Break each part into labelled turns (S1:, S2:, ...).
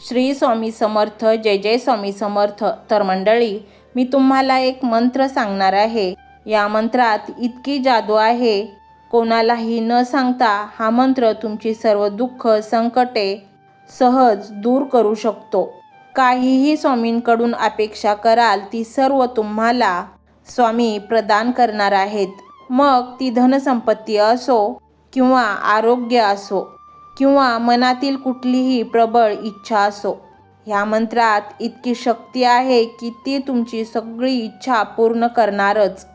S1: श्री स्वामी समर्थ. जय जय स्वामी समर्थ. तर मंडळी, मी तुम्हाला एक मंत्र सांगणार आहे. या मंत्रात इतकी जादू आहे, कोणालाही न सांगता हा मंत्र तुमची सर्व दुःख संकटे सहज दूर करू शकतो. काहीही स्वामींकडून अपेक्षा कराल ती सर्व तुम्हाला स्वामी प्रदान करणार आहेत. मग ती धनसंपत्ती असो किंवा आरोग्य असो किंवा मनातील कुठलीही प्रबळ इच्छा असो. ह्या मंत्रात इतकी शक्ती आहे की ती तुमची सगळी इच्छा पूर्ण करणारच.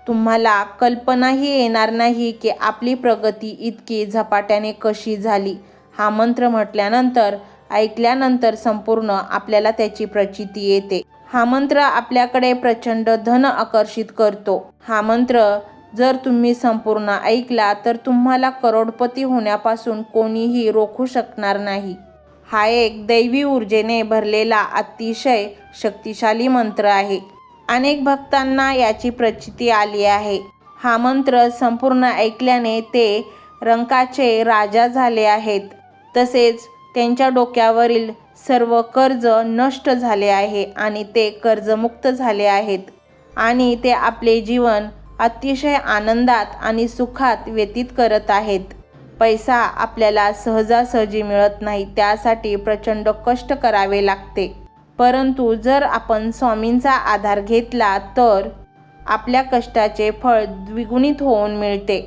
S1: तुम्हाला कल्पनाही येणार नाही की आपली प्रगती इतकी झपाट्याने कशी झाली. हा मंत्र म्हटल्यानंतर ऐकल्यानंतर संपूर्ण आपल्याला त्याची प्रचिती येते. हा मंत्र आपल्याकडे प्रचंड धन आकर्षित करतो. हा मंत्र जर तुम्ही संपूर्ण ऐकला तर तुम्हाला करोडपती होण्यापासून कोणीही रोखू शकणार नाही. हा एक दैवी ऊर्जेने भरलेला अतिशय शक्तिशाली मंत्र आहे. अनेक भक्तांना याची प्रचिती आली आहे. हा मंत्र संपूर्ण ऐकल्याने ते रंकाचे राजा झाले आहेत. तसेच त्यांच्या डोक्यावरील सर्व कर्ज नष्ट झाले आहे आणि ते कर्जमुक्त झाले आहेत आणि ते आपले जीवन अतिशय आनंदात आणि सुखात व्यतीत करत आहेत. पैसा आपल्याला सहजासहजी मिळत नाही, त्यासाठी प्रचंड कष्ट करावे लागते. परंतु जर आपण स्वामींचा आधार घेतला तर आपल्या कष्टाचे फळ द्विगुणित होऊन मिळते.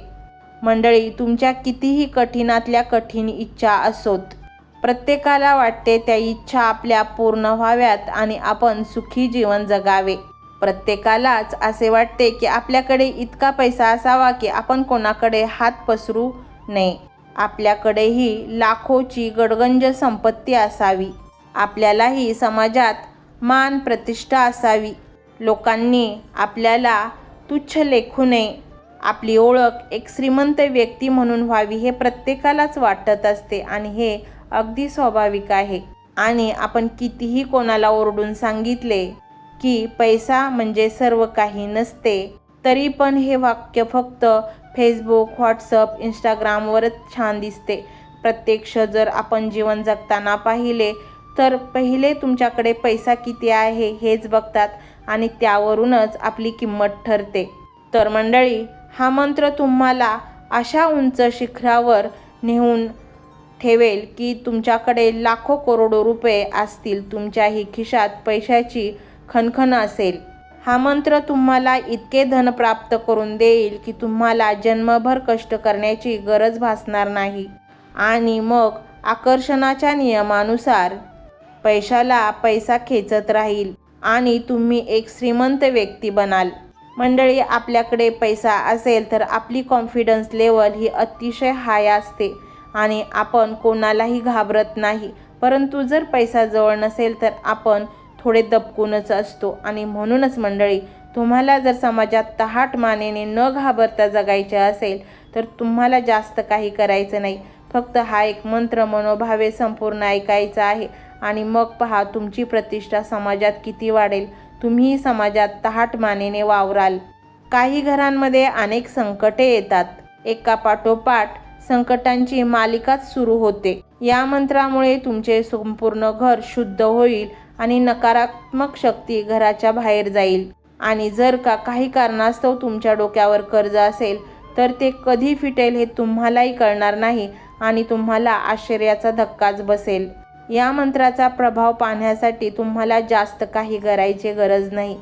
S1: मंडळी, तुमच्या कितीही कठीणातल्या कठीण इच्छा असोत, प्रत्येकाला वाटते त्या इच्छा आपल्या पूर्ण व्हाव्यात आणि आपण सुखी जीवन जगावे. प्रत्येकालाच असे वाटते की आपल्याकडे इतका पैसा असावा की आपण कोणाकडे हात पसरू नये. आपल्याकडेही लाखोची गडगंज संपत्ती असावी. आपल्यालाही समाजात मान प्रतिष्ठा असावी. लोकांनी आपल्याला तुच्छ लेखू नये. आपली ओळख एक श्रीमंत व्यक्ती म्हणून व्हावी हे प्रत्येकालाच वाटत असते आणि हे अगदी स्वाभाविक आहे. आणि आपण कितीही कोणाला ओरडून सांगितले की पैसा म्हणजे सर्व काही नसते, तरी पण हे वाक्य फक्त फेसबुक, व्हॉट्सअप, इंस्टाग्रामवरच छान दिसते. प्रत्यक्ष जर आपण जीवन जगताना पाहिले तर पहिले तुमच्याकडे पैसा किती आहे हेच बघतात आणि त्यावरूनच आपली किंमत ठरते. तर मंडळी, हा मंत्र तुम्हाला अशा उंच शिखरावर नेऊन ठेवेल की तुमच्याकडे लाखो करोडो रुपये असतील, तुमच्याही खिशात पैशाची खणखण असेल. हा मंत्र तुम्हाला इतके धन प्राप्त करून देईल की तुम्हाला जन्मभर कष्ट करण्याची गरज भासणार नाही आणि मग आकर्षणाच्या नियमानुसार पैशाला पैसा खेचत राहील आणि तुम्ही एक श्रीमंत व्यक्ती बनाल. मंडळी, आपल्याकडे पैसा असेल तर आपली कॉन्फिडन्स लेवल ही अतिशय हाय असते आणि आपण कोणालाही घाबरत नाही. परंतु जर पैसा जवळ नसेल तर आपण थोडे दबकूनच असतो. आणि म्हणूनच मंडळी, तुम्हाला जर समाजात तहाट मानेने न घाबरता जगायचे असेल तर तुम्हाला जास्त काही करायचं नाही. फक्त हा एक मंत्र मनोभावे संपूर्ण ऐकायचा आहे आणि मग पहा तुमची प्रतिष्ठा समाजात किती वाढेल. तुम्ही समाजात तहाट मानेने वावराल. काही घरांमध्ये अनेक संकटे येतात. एकापाठोपाठ संकटांची मालिकाच सुरू होते. या मंत्रामुळे तुमचे संपूर्ण घर शुद्ध होईल आणि नकारात्मक शक्ती घराच्या बाहेर जाईल. आणि जर काही कारणास्तव तुमच्या डोक्यावर कर्ज असेल तर ते कधी फिटेल हे तुम्हालाही कळणार नाही आणि तुम्हाला आश्चर्याचा धक्काच बसेल. या मंत्राचा प्रभाव पाहण्यासाठी तुम्हाला जास्त काही करायची गरज नाही.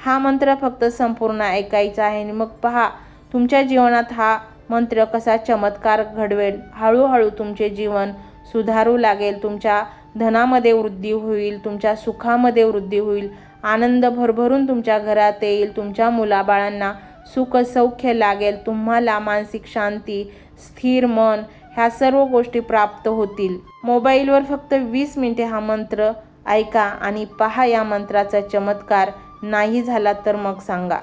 S1: हा मंत्र फक्त संपूर्ण ऐकायचा आहे आणि मग पहा तुमच्या जीवनात हा मंत्र कसा चमत्कार घडवेल. हळूहळू तुमचे जीवन सुधारू लागेल. तुमच्या धनामध्ये वृद्धी होईल, तुमच्या सुखामध्ये वृद्धी होईल, आनंद भरभरून तुमच्या घरात येईल, तुमच्या मुलाबाळांना सुख सौख्य लागेल, तुम्हाला मानसिक शांती, स्थिर मन ह्या सर्व गोष्टी प्राप्त होतील. मोबाईलवर फक्त 20 मिनिटे हा मंत्र ऐका आणि पहा या मंत्राचा चमत्कार. नाही झाला तर मग सांगा.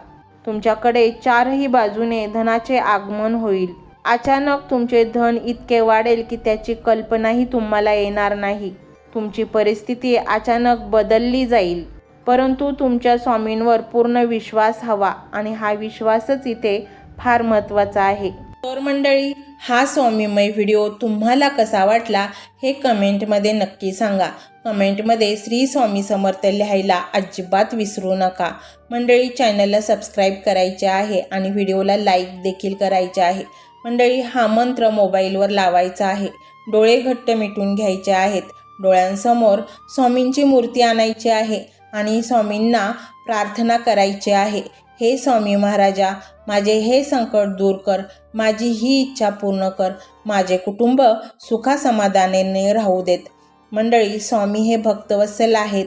S1: तुमच्याकडे चारही बाजूने धनाचे आगमन होईल. अचानक तुमचे धन इतके वाढेल की त्याची कल्पनाही तुम्हाला येणार नाही. तुमची परिस्थिती अचानक बदलली जाईल. परंतु तुमच्या स्वामींवर पूर्ण विश्वास हवा आणि हा विश्वासच इथे फार महत्त्वाचा आहे. तर मंडळी, हा स्वामीमय व्हिडिओ तुम्हाला कसा वाटला हे कमेंटमध्ये नक्की सांगा. कमेंटमध्ये श्री स्वामी समर्थ लिहायला अजिबात विसरू नका. मंडळी, चॅनलला सबस्क्राईब करायचे आहे आणि व्हिडिओला लाईक देखील करायचे आहे. मंडळी, हा मंत्र मोबाईलवर लावायचा आहे. डोळे घट्ट मिटून घ्यायचे आहेत. डोळ्यांसमोर स्वामींची मूर्ती आणायची आहे आणि स्वामींना प्रार्थना करायची आहे. हे स्वामी महाराजा, माझे हे संकट दूर कर, माझी ही इच्छा पूर्ण कर, माझे कुटुंब सुखासमाधानाने राहू देत. मंडळी, स्वामी हे भक्तवत्सल आहेत.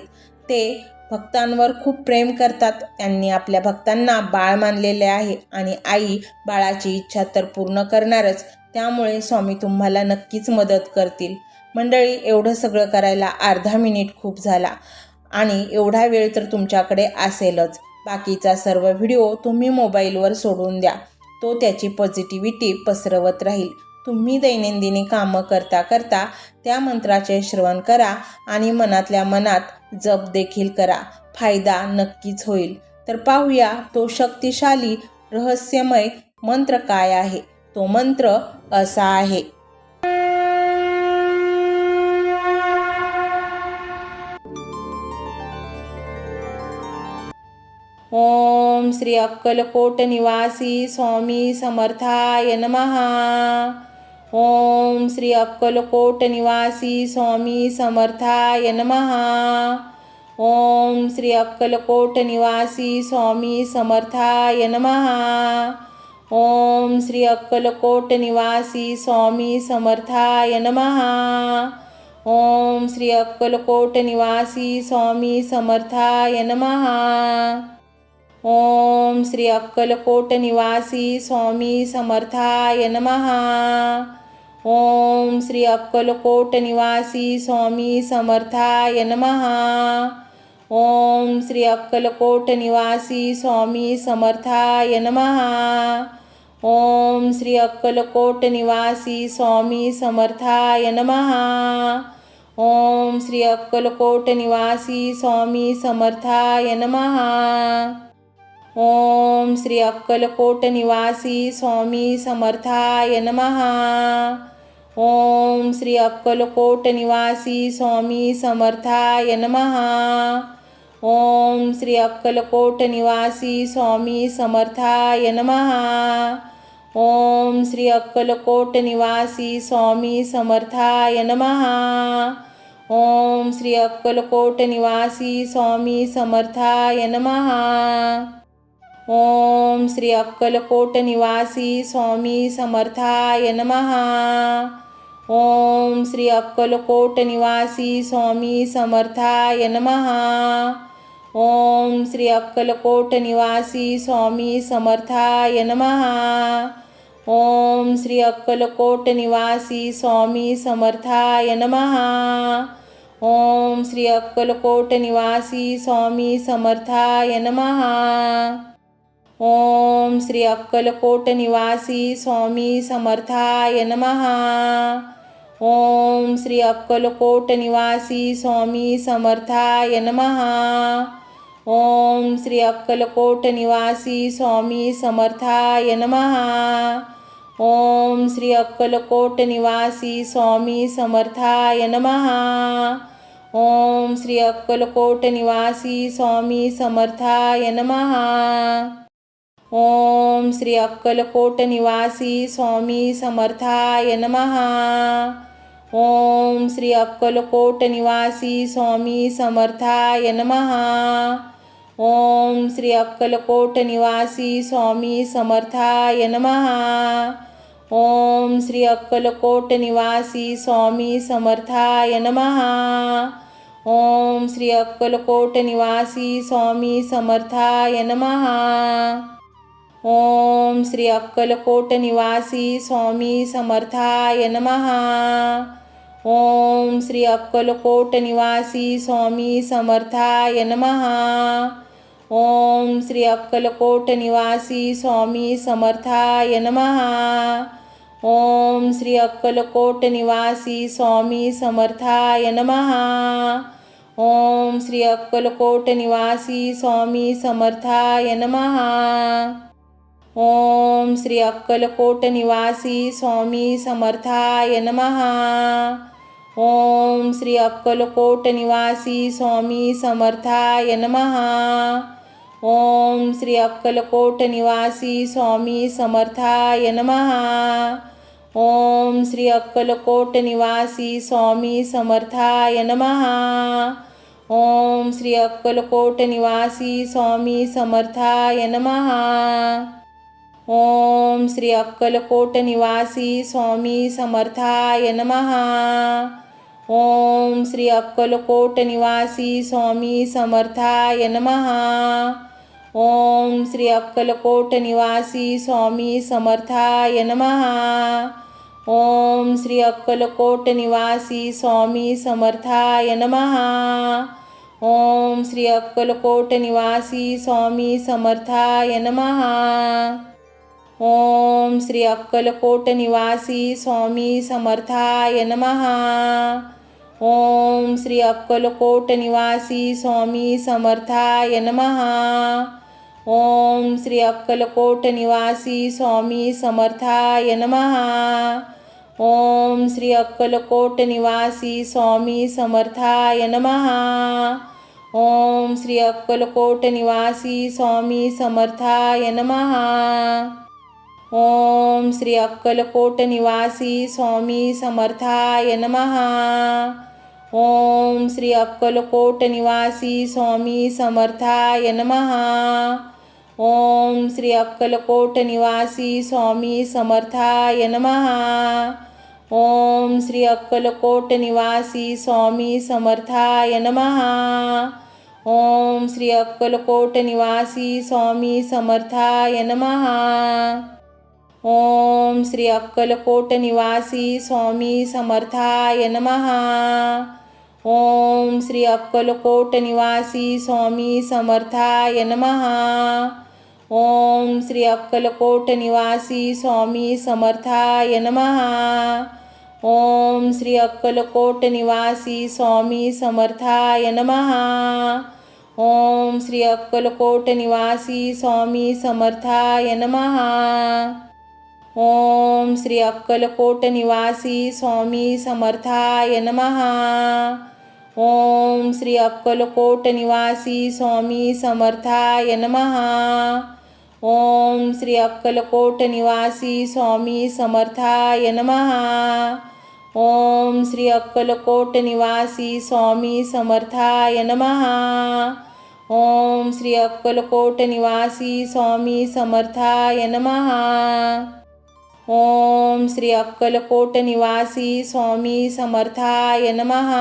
S1: ते भक्तांवर खूप प्रेम करतात. त्यांनी आपल्या भक्तांना बाळ मानलेले आहे आणि आई बाळाची इच्छा तर पूर्ण करणारच. त्यामुळे स्वामी तुम्हाला नक्कीच मदत करतील. मंडळी, एवढं सगळं करायला अर्धा मिनिट खूप झाला आणि एवढा वेळ तर तुमच्याकडे असेलच. बाकीचा सर्व व्हिडिओ तुम्ही मोबाईलवर सोडून द्या. तो त्याची पॉझिटिव्हिटी पसरवत राहील. तुम्ही दैनंदिनी कामं करता करता त्या मंत्राचे श्रवण करा आणि मनातल्या मनात जप देखील करा. फायदा नक्कीच होईल. तर पाहूया तो शक्तिशाली रहस्यमय मंत्र काय आहे. तो मंत्र असा आहे. ओम श्री अक्कलकोट निवासी स्वामी समर्थाय नमः. ओम श्री अक्कलकोट निवासी स्वामी समर्थाय नमः. ओम श्री अक्कलकोट निवासी स्वामी समर्थाय नमः. ओम श्री अक्कलकोट निवासी स्वामी समर्थाय नमः. ओम श्री अक्कलकोट निवासी स्वामी समर्थाय नमः. ओम श्री अक्कलकोट निवासी स्वामी समर्थाय नमः. ओम श्री अक्कलकोट निवासी स्वामी समर्थाय नमः. ओम श्री अक्कलकोट निवासी स्वामी समर्थाय नमः. ओम श्री अक्कलकोट निवासी स्वामी समर्थाय नमः. ओम श्री अक्कलकोट निवासी स्वामी समर्थाय नमः. ओम श्री अक्कलकोट निवासी स्वामी समर्थाय नमः. ओम श्री अक्कलकोट निवासी स्वामी समर्थाय नमः. ओम श्री अक्कलकोट निवासी स्वामी समर्थाय नमः. ओम श्री अक्कलकोट निवासी स्वामी समर्थाय नमः. ओम श्री अक्कलकोट निवासी स्वामी समर्थाय नमः. ओम श्री अक्कलकोट निवासी स्वामी समर्थाय नमः. ओम श्री अक्कलकोट निवासी स्वामी समर्थाय नमः. ओम श्री अक्कलकोट निवासी स्वामी समर्थाय नमः. ओम श्री अक्कलकोट निवासी स्वामी समर्थाय नमः. ओम श्री अक्कलकोट निवासी स्वामी समर्थाय नमः. ओम श्री अक्कलकोट निवासी स्वामी समर्थाय नमः. ओम श्री अक्कलकोट निवासी स्वामी समर्थाय नमः. ओम श्री अक्कलकोट निवासी स्वामी समर्थाय नमः. ओम श्री अक्कलकोट निवासी स्वामी समर्थाय नमः. ओम श्री अक्कलकोट निवासी स्वामी समर्थाय नमः. ओम श्री अक्कलकोट निवासी स्वामी समर्थाय नमः. ओम श्री अक्कलकोट निवासी स्वामी समर्थाय नमः. ओम श्री अक्कलकोट निवासी स्वामी समर्थाय नमः. ओम श्री अक्कलकोट निवासी स्वामी समर्थाय नमः. ओम श्री अक्कलकोट निवासी स्वामी समर्थाय नमः. ओम श्री अक्कलकोट निवासी स्वामी समर्थाय नमः. ओम श्री अक्कलकोट निवासी स्वामी समर्थाय नमः. ओम श्री अक्कलकोट निवासी स्वामी समर्थाय नमः. ओम श्री अक्कलकोट निवासी स्वामी समर्थाय नमः. ओम श्री अक्कलकोट निवासी स्वामी समर्थाय नमः. ओम श्री अक्कलकोट निवासी स्वामी समर्थाय नमः. ओम श्री अक्कलकोट निवासी स्वामी समर्थाय नमः. ओम श्री अक्कलकोट निवासी स्वामी समर्थाय नमः. ओम श्री अक्कलकोट निवासी स्वामी समर्थाय नमः. ओम श्री अक्कलकोट निवासी स्वामी समर्थाय नमः. ओम श्री अक्कलकोट निवासी स्वामी समर्थाय नमः. ओम श्री अक्कलकोट निवासी स्वामी समर्थाय नमः. ओम श्री अक्कलकोट निवासी स्वामी समर्थाय नमः. ओम श्री अक्कलकोट निवासी स्वामी समर्थाय नमः. ओम श्री अक्कलकोट निवासी स्वामी समर्थाय नमः. ओम श्री अक्कलकोट निवासी स्वामी समर्थाय नमः. ओम श्री अक्कलकोट निवासी स्वामी समर्थाय नमः. ओम श्री अक्कलकोट निवासी स्वामी समर्थाय नमः. ओम श्री अक्कलकोट निवासी स्वामी समर्थाय नमः. ओम श्री अक्कलकोट निवासी स्वामी समर्थाय नमः. ओम श्री अक्कलकोट निवासी स्वामी समर्थाय नमः. ओम श्री अक्कलकोट निवासी स्वामी समर्थाय नमः. ओम श्री अक्कलकोट निवासी स्वामी समर्थाय नमः. ओम श्री अक्कलकोट निवासी स्वामी समर्थाय नमः. ओम श्री अक्कलकोट निवासी स्वामी समर्थाय नमः. ओम श्री अक्कलकोट निवासी स्वामी समर्थाय नमः. ओम श्री अक्कलकोट निवासी स्वामी समर्थाय नमः. ओम श्री अक्कलकोट निवासी स्वामी समर्थाय नमः. ओम श्री अक्कलकोट निवासी स्वामी समर्थाय नमः. ओम श्री अक्कलकोट निवासी स्वामी समर्थाय नमः. ओम श्री अक्कलकोट निवासी स्वामी समर्थाय नमः. ओम श्री अक्कलकोट निवासी स्वामी समर्थाय नमः. ओम श्री अक्कलकोट निवासी स्वामी समर्थाय नमः. ओम श्री अक्कलकोट निवासी स्वामी समर्थाय नमः. ओम श्री अक्कलकोट निवासी स्वामी समर्थाय नमः. ओम श्री अक्कलकोट निवासी स्वामी समर्थाय नमः.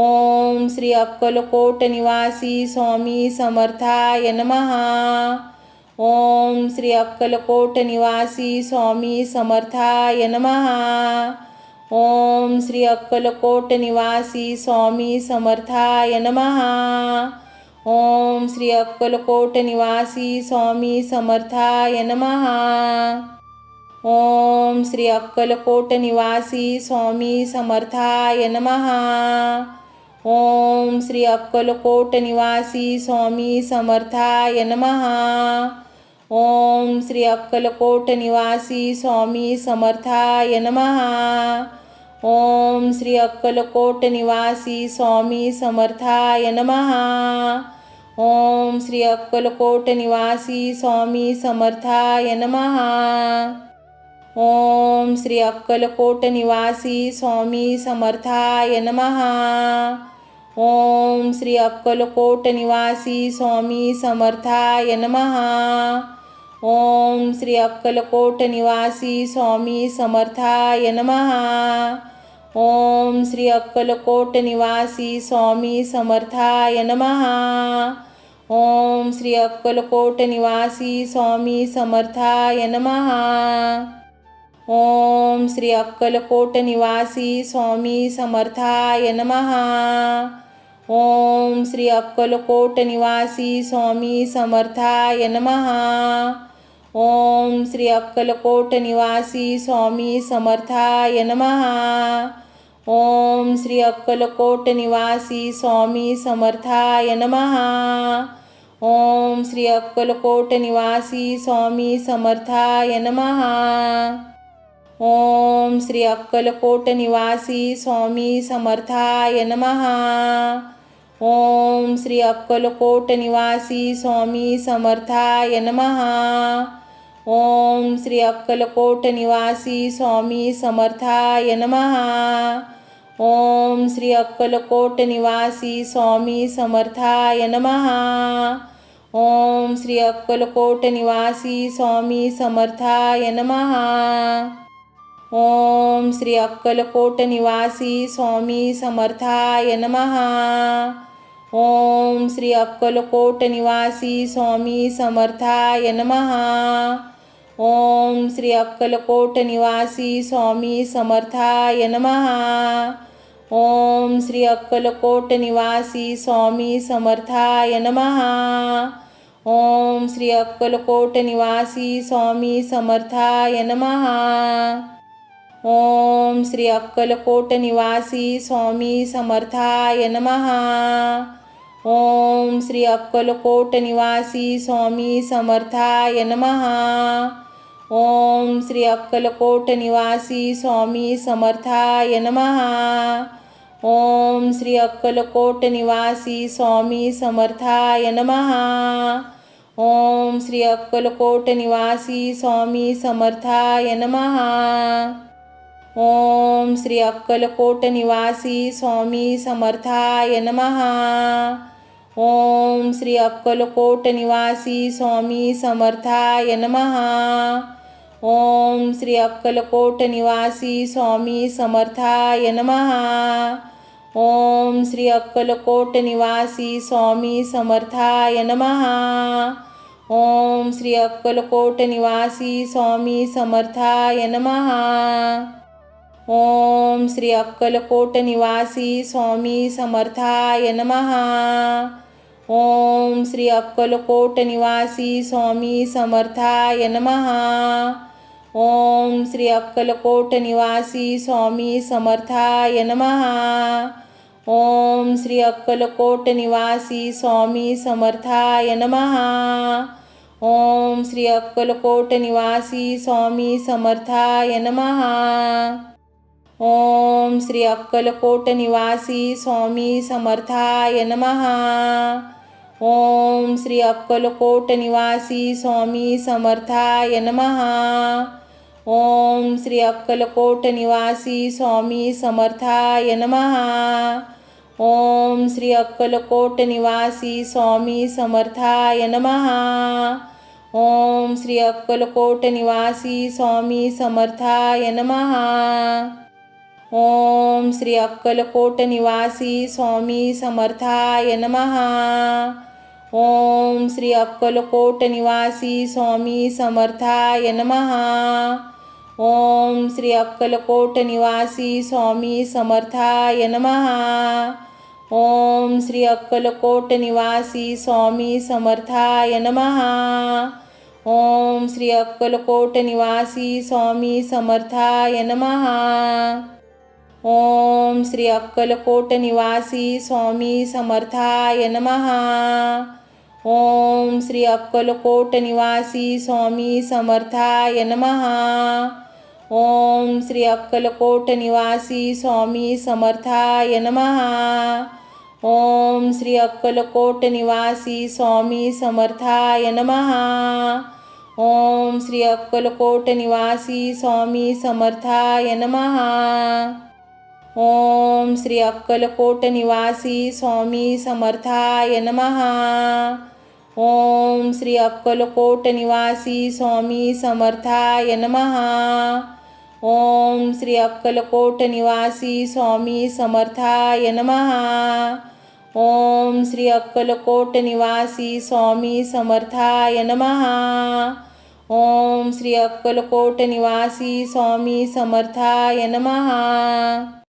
S1: ओम श्री अक्कलकोट निवासी स्वामी समर्थाय नमः. ओम श्री अक्कलकोट निवासी स्वामी समर्थाय नमः. ओम श्री अक्कलकोट निवासी स्वामी समर्थाय नमः. ओम श्री अक्कलकोट निवासी स्वामी समर्थाय नमः. ओम श्री अक्कलकोट निवासी स्वामी समर्थाय नमः. ओम श्री अक्कलकोट निवासी स्वामी समर्थाय नमः. ओम श्री अक्कलकोट निवासी स्वामी समर्थाय नमः. ओम श्री अक्कलकोट निवासी स्वामी समर्थाय नमः. ओम श्री अक्कलकोट निवासी स्वामी समर्थाय नमः. ओम श्री अक्कलकोट निवासी स्वामी समर्थाय नमः. ओम श्री अक्कलकोट निवासी स्वामी समर्थाय नमः. ओम श्री अक्कलकोट निवासी स्वामी समर्थाय नमः. ओम श्री अक्कलकोट निवासी स्वामी समर्थाय नमः. ओम श्री अक्कलकोट निवासी स्वामी समर्थाय नमः. ओम श्री अक्कलकोट निवासी स्वामी समर्थाय नमः. ओम श्री अक्कलकोट निवासी स्वामी समर्थाय नमः. ओम श्री अक्कलकोट निवासी स्वामी समर्थाय नमः. ओम श्री अक्कलकोट निवासी स्वामी समर्थाय नमः. ओम श्री अक्कलकोट निवासी स्वामी समर्थाय नमः। ओम श्री अक्कलकोट निवासी स्वामी समर्थाय नमः। ओम श्री अक्कलकोट निवासी स्वामी समर्थाय नमः। ओम श्री अक्कलकोट निवासी स्वामी समर्थाय नमः। ओम श्री अक्कलकोट निवासी स्वामी समर्थाय नमः। ओम श्री अक्कलकोट निवासी स्वामी समर्थाय नमः। ओम श्री अक्कलकोट निवासी स्वामी समर्थाय नमः। ओम श्री अक्कलकोट निवासी स्वामी समर्थाय नमः। ओम श्री अक्कलकोट निवासी स्वामी समर्थाय नमः। ओम श्री अक्कलकोट निवासी स्वामी समर्थाय नमः। ओम श्री अक्कलकोट निवासी स्वामी समर्थाय नमः। ओम श्री अक्कलकोट निवासी स्वामी समर्थाय नमः। ओम श्री अक्कलकोट निवासी स्वामी समर्थाय नमः। ओम श्री अक्कलकोट निवासी स्वामी समर्थाय नमः। ओम श्री अक्कलकोट निवासी स्वामी समर्थाय नमः। ओम श्री अक्कलकोट निवासी स्वामी समर्थाय नमः। ओम श्री अक्कलकोट निवासी स्वामी समर्थाय नमः। ओम श्री अक्कलकोट निवासी स्वामी समर्थाय नमः। ओम श्री अक्कलकोट निवासी स्वामी समर्थाय नमः। ओम श्री अक्कलकोट निवासी स्वामी समर्थाय नमः। ओम श्री अक्कलकोट निवासी स्वामी समर्थाय नमः। ओम श्री अक्कलकोट निवासी स्वामी समर्थाय नमः। ओम श्री अक्कलकोट निवासी स्वामी समर्थाय नमः। ओम श्री अक्कलकोट निवासी स्वामी समर्थाय नमः। ओम श्री अक्कलकोट निवासी स्वामी समर्थाय नमः। ओम श्री अक्कलकोट निवासी स्वामी समर्थाय नमः। ओम श्री अक्कलकोट निवासी स्वामी समर्थाय नमः। ओम श्री अक्कलकोट निवासी स्वामी समर्थाय नमः। ओम श्री अक्कलकोट निवासी स्वामी समर्थाय नमः। ओम श्री अक्कलकोट निवासी स्वामी समर्थाय नमः। ओम श्री अक्कलकोट निवासी स्वामी समर्थाय नमः। ओम श्री अक्कलकोट निवासी स्वामी समर्थाय नमः। ओम श्री अक्कलकोट निवासी स्वामी समर्थाय नमः। ओम श्री अक्कलकोट निवासी स्वामी समर्थाय नमः। ओम श्री अक्कलकोट निवासी स्वामी समर्थाय नमः। ओम श्री अक्कलकोट निवासी स्वामी समर्थाय नमः। ओम श्री अक्कलकोट निवासी स्वामी समर्थाय नमः। ओम श्री अक्कलकोट निवासी स्वामी समर्थाय नमः। ओम श्री अक्कलकोट निवासी स्वामी समर्थाय नमः। ओम श्री अक्कलकोट निवासी स्वामी समर्थाय नमः। ओम श्री अक्कलकोट निवासी स्वामी समर्थाय नमः। ओम श्री अक्कलकोट निवासी स्वामी समर्थाय नमः। ओम श्री अक्कलकोट निवासी स्वामी समर्थाय नमः। ओम श्री अक्कलकोट निवासी स्वामी समर्थाय नमः। ओम श्री अक्कलकोट निवासी स्वामी समर्थाय नमः। ओम श्री अक्कलकोट निवासी स्वामी समर्थाय नमः।